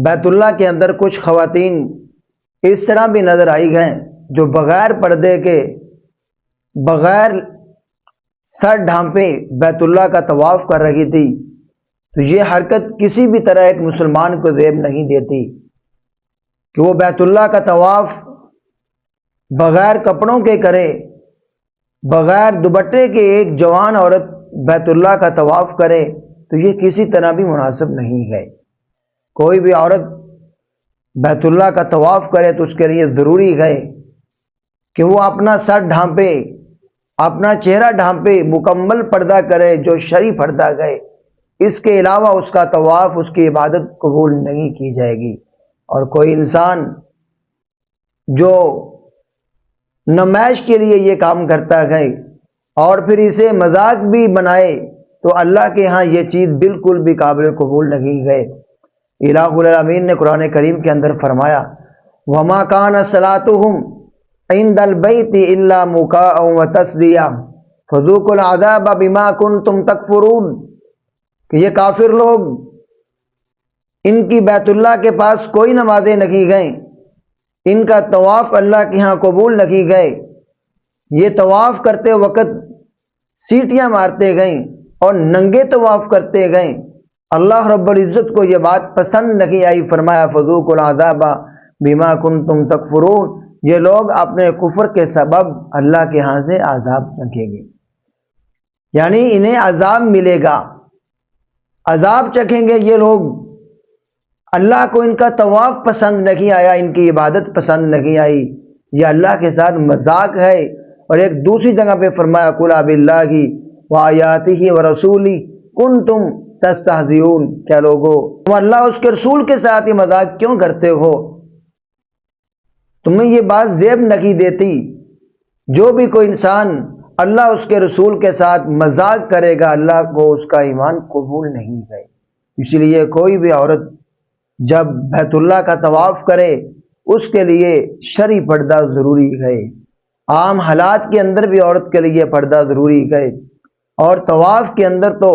بیت اللہ کے اندر کچھ خواتین اس طرح بھی نظر آئی گئیں جو بغیر پردے کے، بغیر سر ڈھانپے بیت اللہ کا طواف کر رہی تھی، تو یہ حرکت کسی بھی طرح ایک مسلمان کو زیب نہیں دیتی کہ وہ بیت اللہ کا طواف بغیر کپڑوں کے کرے، بغیر دوپٹے کے ایک جوان عورت بیت اللہ کا طواف کرے، تو یہ کسی طرح بھی مناسب نہیں ہے۔ کوئی بھی عورت بیت اللہ کا طواف کرے تو اس کے لیے ضروری ہے کہ وہ اپنا سر ڈھانپے، اپنا چہرہ ڈھانپے، مکمل پردہ کرے جو شرعی پردہ گئے۔ اس کے علاوہ اس کا طواف، اس کی عبادت قبول نہیں کی جائے گی۔ اور کوئی انسان جو نمائش کے لیے یہ کام کرتا ہے اور پھر اسے مذاق بھی بنائے تو اللہ کے ہاں یہ چیز بالکل بھی قابل قبول نہیں ہے۔ الہ العالمین نے قرآن کریم کے اندر فرمایا وَمَا كَانَ صَلَاتُهُمْ عِندَ الْبَيْتِ إِلَّا مُكَاءً وَتَصْدِيَةً فَذُوقُوا الْعَذَابَ بِمَا كُنْتُمْ تَكْفُرُونَ کہ یہ کافر لوگ، ان کی بیت اللہ کے پاس کوئی نمازیں نہیں گئیں، ان کا طواف اللہ کے ہاں قبول نہیں گئے، یہ طواف کرتے وقت سیٹیاں مارتے گئیں اور ننگے طواف کرتے گئیں۔ اللہ رب العزت کو یہ بات پسند نہیں آئی، فرمایا فذوقوا العذاب بما کنتم تکفرون، یہ لوگ اپنے کفر کے سبب اللہ کے ہاں سے عذاب چکھیں گے، یعنی انہیں عذاب ملے گا، عذاب چکھیں گے یہ لوگ۔ اللہ کو ان کا طواف پسند نہیں آیا، ان کی عبادت پسند نہیں آئی، یہ اللہ کے ساتھ مذاق ہے۔ اور ایک دوسری جگہ پہ فرمایا قُلْ بِاللَّهِ وَآيَاتِهِ وَرَسُولِهِ كُنْتُمْ تَسْتَهْزِئُونَ، کیا لوگو تم اللہ اس کے رسول کے ساتھ یہ مذاق کیوں کرتے ہو؟ تمہیں یہ بات زیب نہیں دیتی؟ جو بھی کوئی انسان اللہ اس کے رسول کے ساتھ مذاق کرے گا اللہ کو اس کا ایمان قبول نہیں ہے۔ اس لیے کوئی بھی عورت جب بیت اللہ کا طواف کرے اس کے لیے شرعی پردہ ضروری ہے۔ عام حالات کے اندر بھی عورت کے لیے پردہ ضروری ہے، اور طواف کے اندر تو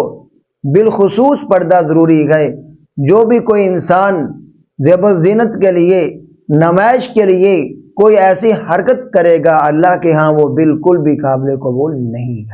بالخصوص پردہ ضروری ہے۔ جو بھی کوئی انسان زیب و زینت کے لیے، نمائش کے لیے کوئی ایسی حرکت کرے گا اللہ کے ہاں وہ بالکل بھی قابل قبول نہیں ہے۔